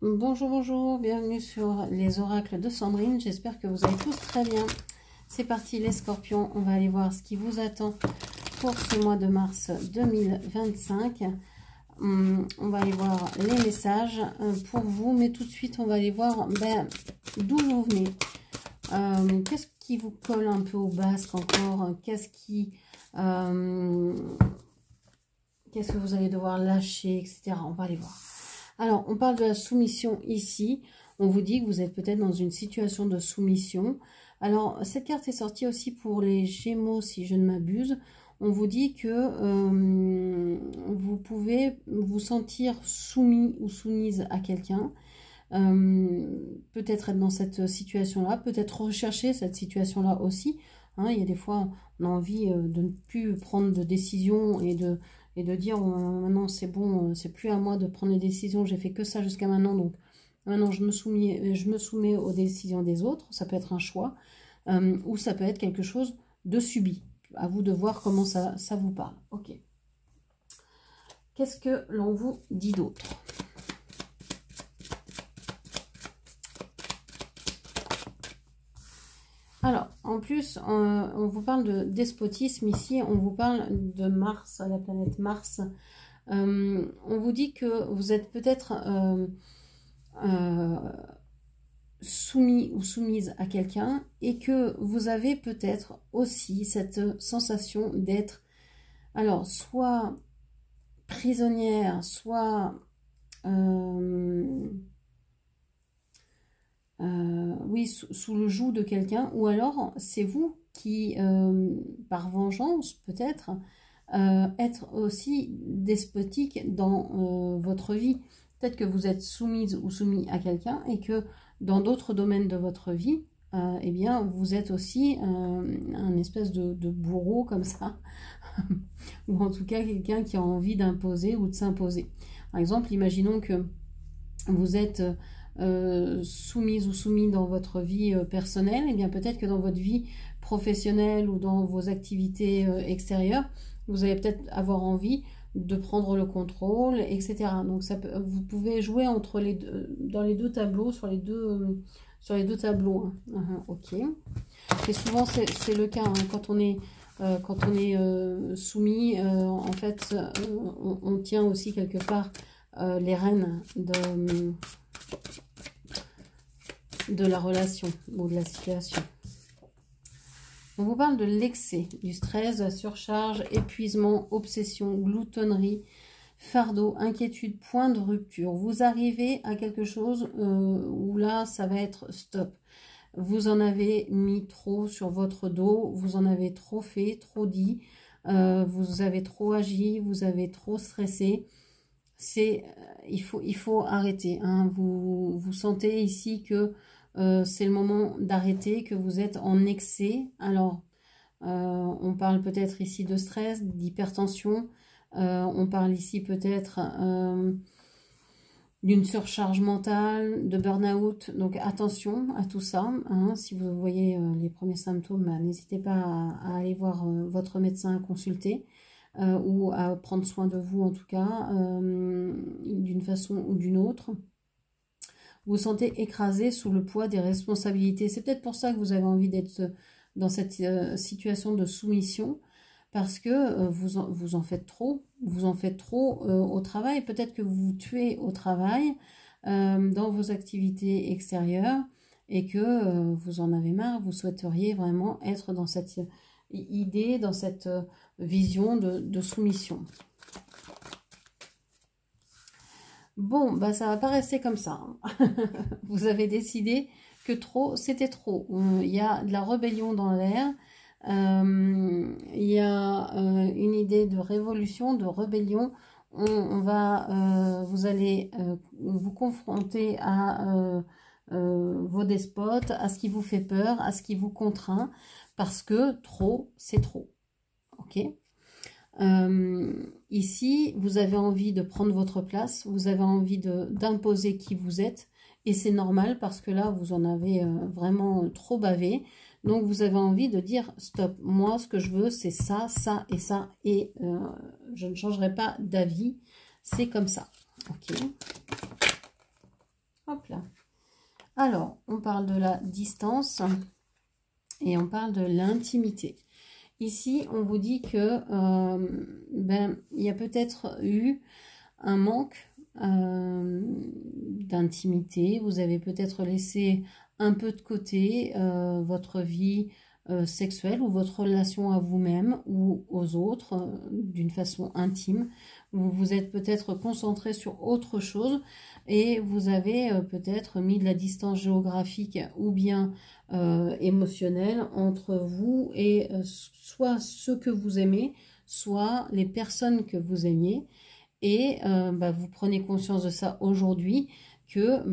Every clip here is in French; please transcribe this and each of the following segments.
Bonjour, bonjour, bienvenue sur les oracles de Sandrine. J'espère que vous allez tous très bien. C'est parti les scorpions, on va aller voir ce qui vous attend pour ce mois de mars 2025. On va aller voir les messages pour vous, mais tout de suite on va aller voir d'où vous venez. Qu'est-ce qui vous colle un peu au basque encore? Qu'est-ce que vous allez devoir lâcher, etc. On va aller voir. Alors, on parle de la soumission ici. On vous dit que vous êtes peut-être dans une situation de soumission. Alors, cette carte est sortie aussi pour les Gémeaux, si je ne m'abuse. On vous dit que vous pouvez vous sentir soumis ou soumise à quelqu'un. Peut-être être dans cette situation-là, peut-être rechercher cette situation-là aussi. Hein, il y a des fois, on a envie de ne plus prendre de décision et de dire maintenant c'est bon, c'est plus à moi de prendre les décisions, j'ai fait que ça jusqu'à maintenant, donc maintenant je me soumets aux décisions des autres. Ça peut être un choix ou ça peut être quelque chose de subi. À vous de voir comment ça vous parle. Ok. Qu'est-ce que l'on vous dit d'autre? Alors, en plus, on vous parle de despotisme ici, on vous parle de Mars, la planète Mars. On vous dit que vous êtes peut-être soumis ou soumise à quelqu'un et que vous avez peut-être aussi cette sensation d'être, alors, soit prisonnière, soit... oui, sous le joug de quelqu'un, ou alors c'est vous qui, par vengeance peut-être, être aussi despotique dans votre vie. Peut-être que vous êtes soumise ou soumis à quelqu'un et que dans d'autres domaines de votre vie, eh bien, vous êtes aussi un espèce de bourreau comme ça, ou en tout cas quelqu'un qui a envie d'imposer ou de s'imposer. Par exemple, imaginons que vous êtes... soumise ou soumis dans votre vie personnelle, et bien peut-être que dans votre vie professionnelle ou dans vos activités extérieures, vous allez peut-être avoir envie de prendre le contrôle, etc. Donc ça peut, vous pouvez jouer entre les deux, dans les deux tableaux, sur les deux tableaux. Hein. Ok. Et souvent c'est le cas hein, quand on est soumis, en fait, on tient aussi quelque part les rênes de la relation ou de la situation. On vous parle de l'excès, du stress, de la surcharge, épuisement, obsession, gloutonnerie, fardeau, inquiétude, point de rupture. Vous arrivez à quelque chose où là, ça va être stop. Vous en avez mis trop sur votre dos, vous en avez trop fait, trop dit, vous avez trop agi, vous avez trop stressé. Il faut arrêter. Hein. Vous sentez ici que c'est le moment d'arrêter, que vous êtes en excès. Alors, on parle peut-être ici de stress, d'hypertension. On parle ici peut-être d'une surcharge mentale, de burn-out. Donc, attention à tout ça. Hein. Si vous voyez les premiers symptômes, n'hésitez pas à aller voir votre médecin, à consulter. Ou à prendre soin de vous en tout cas, d'une façon ou d'une autre. Vous vous sentez écrasé sous le poids des responsabilités. C'est peut-être pour ça que vous avez envie d'être dans cette situation de soumission, parce que vous en faites trop. Vous en faites trop au travail. Peut-être que vous vous tuez au travail, dans vos activités extérieures, et que vous en avez marre. Vous souhaiteriez vraiment être dans cette idée, dans cette vision de soumission. Bon, bah ça va pas rester comme ça. Hein. Vous avez décidé que trop, c'était trop. Il y a de la rébellion dans l'air. Il y a une idée de révolution, de rébellion. Vous allez vous confronter à vos despotes, à ce qui vous fait peur, à ce qui vous contraint, parce que trop, c'est trop. Ok. Ici, vous avez envie de prendre votre place, vous avez envie d'imposer qui vous êtes, et c'est normal parce que là, vous en avez vraiment trop bavé. Donc, vous avez envie de dire stop. Moi, ce que je veux, c'est ça, ça et ça, et je ne changerai pas d'avis. C'est comme ça. Ok. Hop là. Alors, on parle de la distance et on parle de l'intimité. Ici, on vous dit que il y a peut-être eu un manque d'intimité. Vous avez peut-être laissé un peu de côté votre vie sexuelle ou votre relation à vous-même ou aux autres d'une façon intime. Vous vous êtes peut-être concentré sur autre chose et vous avez peut-être mis de la distance géographique ou bien émotionnelle entre vous et soit ceux que vous aimez, soit les personnes que vous aimiez. Et vous prenez conscience de ça aujourd'hui, que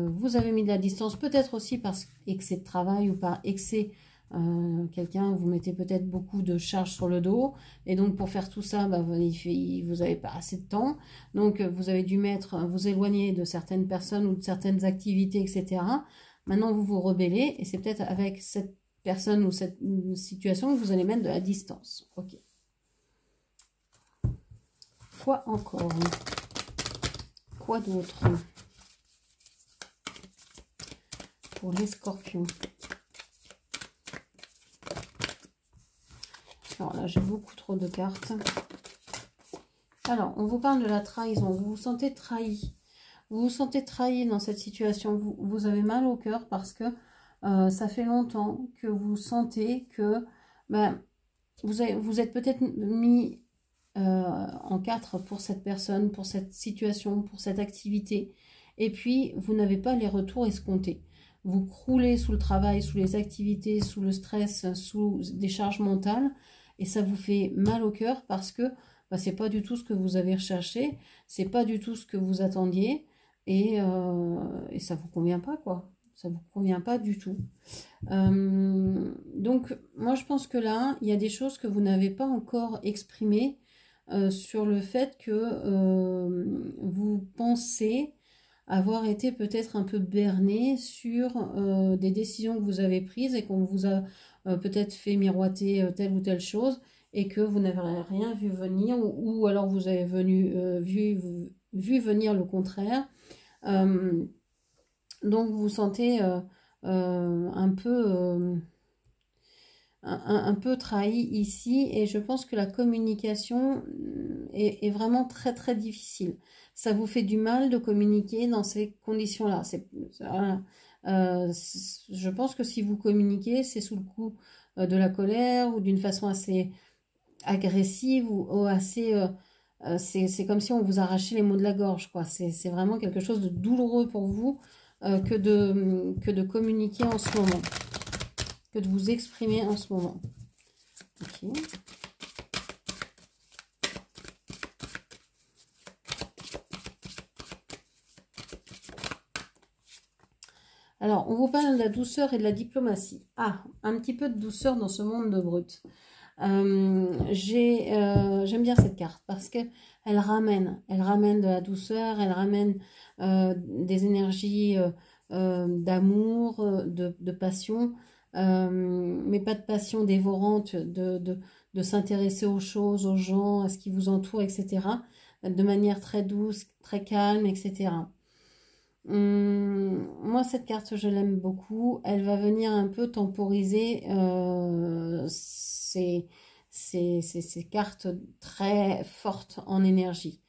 vous avez mis de la distance, peut-être aussi par excès de travail ou par excès, quelqu'un, vous mettez peut-être beaucoup de charges sur le dos, et donc pour faire tout ça, vous n'avez pas assez de temps, donc vous avez dû vous éloigner de certaines personnes ou de certaines activités, etc. Maintenant, vous vous rebellez, et c'est peut-être avec cette personne ou cette situation que vous allez mettre de la distance. Ok. Quoi encore? Quoi d'autre pour les scorpions? Alors là, j'ai beaucoup trop de cartes. Alors, on vous parle de la trahison. Vous vous sentez trahi. Vous vous sentez trahi dans cette situation. Vous avez mal au cœur parce que ça fait longtemps que vous sentez que vous êtes peut-être mis en quatre pour cette personne, pour cette situation, pour cette activité. Et puis, vous n'avez pas les retours escomptés. Vous croulez sous le travail, sous les activités, sous le stress, sous des charges mentales. Et ça vous fait mal au cœur parce que c'est pas du tout ce que vous avez recherché. C'est pas du tout ce que vous attendiez. Et ça vous convient pas, quoi. Ça vous convient pas du tout. Donc, moi, je pense que là, il y a des choses que vous n'avez pas encore exprimées sur le fait que vous pensez avoir été peut-être un peu berné sur des décisions que vous avez prises et qu'on vous a peut-être fait miroiter telle ou telle chose et que vous n'avez rien vu venir ou alors vous avez vu venir le contraire. Donc vous vous sentez un peu trahi ici et je pense que la communication est vraiment très très difficile. Ça vous fait du mal de communiquer dans ces conditions-là. Voilà. Je pense que si vous communiquez, c'est sous le coup de la colère ou d'une façon assez agressive ou assez... c'est comme si on vous arrachait les mots de la gorge, quoi. C'est vraiment quelque chose de douloureux pour vous que de communiquer en ce moment. Que de vous exprimer en ce moment. Ok. Alors, on vous parle de la douceur et de la diplomatie. Ah, un petit peu de douceur dans ce monde de brut. J'aime bien cette carte parce que elle ramène de la douceur, elle ramène des énergies d'amour, de passion, mais pas de passion dévorante, de s'intéresser aux choses, aux gens, à ce qui vous entoure, etc. De manière très douce, très calme, etc. Moi, cette carte, je l'aime beaucoup. Elle va venir un peu temporiser ces cartes très fortes en énergie.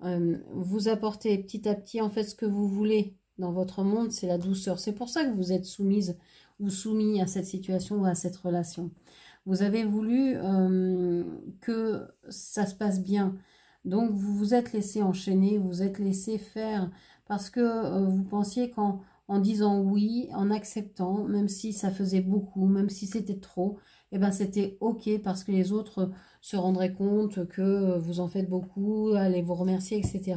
Vous apportez petit à petit, en fait, ce que vous voulez dans votre monde, c'est la douceur. C'est pour ça que vous êtes soumise ou soumis à cette situation ou à cette relation. Vous avez voulu que ça se passe bien. Donc, vous vous êtes laissé enchaîner, vous vous êtes laissé faire parce que vous pensiez qu'en disant oui, en acceptant, même si ça faisait beaucoup, même si c'était trop, eh ben c'était ok parce que les autres se rendraient compte que vous en faites beaucoup, allaient vous remercier, etc.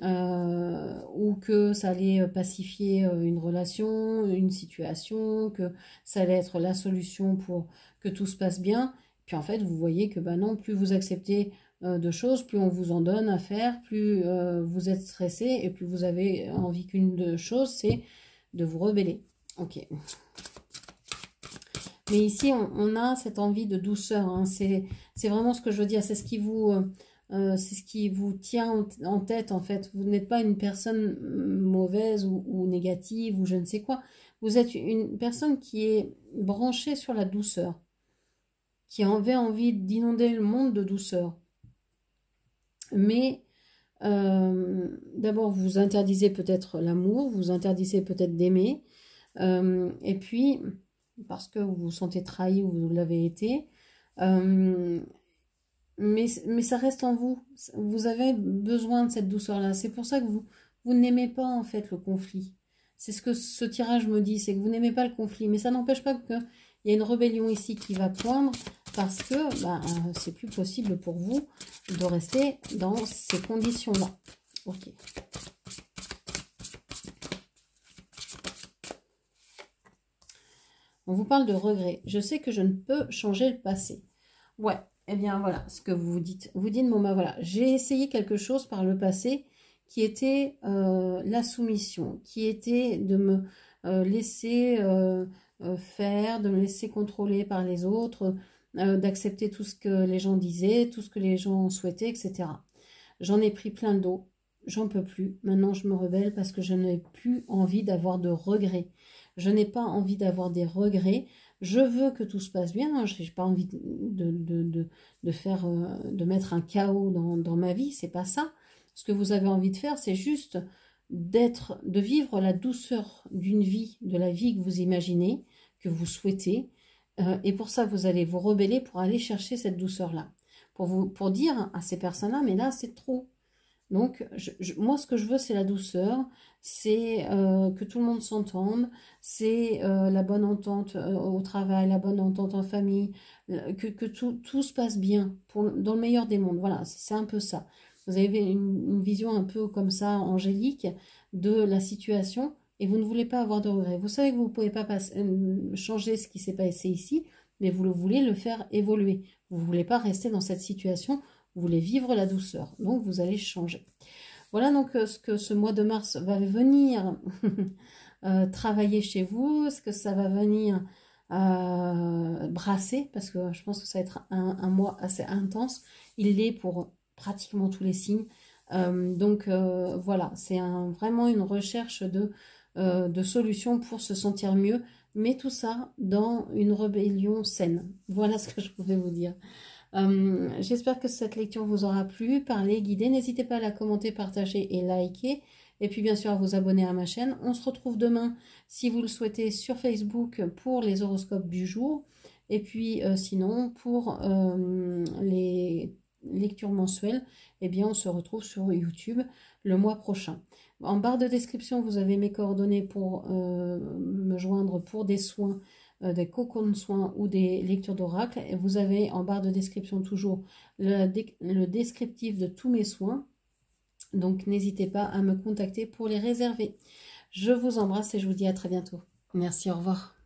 Ou que ça allait pacifier une relation, une situation, que ça allait être la solution pour que tout se passe bien. Puis en fait, vous voyez que non, plus vous acceptez de choses, plus on vous en donne à faire, plus vous êtes stressé et plus vous avez envie qu'une chose, c'est de vous rebeller. Ok. Mais ici, on a cette envie de douceur. Hein. C'est vraiment ce que je veux dire. C'est ce qui vous tient en tête, en fait. Vous n'êtes pas une personne mauvaise ou négative ou je ne sais quoi. Vous êtes une personne qui est branchée sur la douceur, qui avait envie d'inonder le monde de douceur. Mais d'abord, vous interdisez peut-être l'amour, vous interdisez peut-être d'aimer, et puis, parce que vous vous sentez trahi ou vous l'avez été, mais ça reste en vous. Vous avez besoin de cette douceur-là. C'est pour ça que vous n'aimez pas en fait le conflit. C'est ce que ce tirage me dit, c'est que vous n'aimez pas le conflit. Mais ça n'empêche pas qu'il y a une rébellion ici qui va poindre parce que c'est plus possible pour vous de rester dans ces conditions-là. Ok. On vous parle de regret. Je sais que je ne peux changer le passé. Ouais. Eh bien, voilà ce que vous dites. Vous dites, bon, ben voilà, j'ai essayé quelque chose par le passé qui était la soumission, qui était de me laisser faire, de me laisser contrôler par les autres, d'accepter tout ce que les gens disaient, tout ce que les gens souhaitaient, etc. J'en ai pris plein d'eau, j'en peux plus. Maintenant, je me rebelle parce que je n'ai plus envie d'avoir de regrets. Je n'ai pas envie d'avoir des regrets. Je veux que tout se passe bien. Je n'ai pas envie de mettre un chaos dans ma vie. C'est pas ça. Ce que vous avez envie de faire, c'est juste de vivre la douceur d'une vie, de la vie que vous imaginez, que vous souhaitez. Et pour ça, vous allez vous rebeller pour aller chercher cette douceur-là. Pour dire à ces personnes-là, mais là, c'est trop. Donc, moi, ce que je veux, c'est la douceur, c'est que tout le monde s'entende, c'est la bonne entente au travail, la bonne entente en famille, que tout se passe bien, dans le meilleur des mondes. Voilà, c'est un peu ça. Vous avez une vision un peu comme ça, angélique, de la situation, et vous ne voulez pas avoir de regrets. Vous savez que vous ne pouvez pas changer ce qui s'est passé ici, mais vous voulez le faire évoluer. Vous ne voulez pas rester dans cette situation. Vous voulez vivre la douceur, donc vous allez changer. Voilà donc ce que ce mois de mars va venir travailler chez vous, ce que ça va venir brasser, parce que je pense que ça va être un mois assez intense. Il l'est pour pratiquement tous les signes. Voilà, c'est vraiment une recherche de solutions pour se sentir mieux, mais tout ça dans une rébellion saine. Voilà ce que je pouvais vous dire. J'espère que cette lecture vous aura plu, parlé, guidé. N'hésitez pas à la commenter, partager et liker. Et puis bien sûr à vous abonner à ma chaîne. On se retrouve demain, si vous le souhaitez, sur Facebook pour les horoscopes du jour. Et puis sinon, pour les lectures mensuelles, eh bien on se retrouve sur YouTube le mois prochain. En barre de description, vous avez mes coordonnées pour me joindre pour des soins, des cocons de soins ou des lectures d'oracle. Et vous avez en barre de description toujours le descriptif de tous mes soins. Donc n'hésitez pas à me contacter pour les réserver. Je vous embrasse et je vous dis à très bientôt. Merci, au revoir.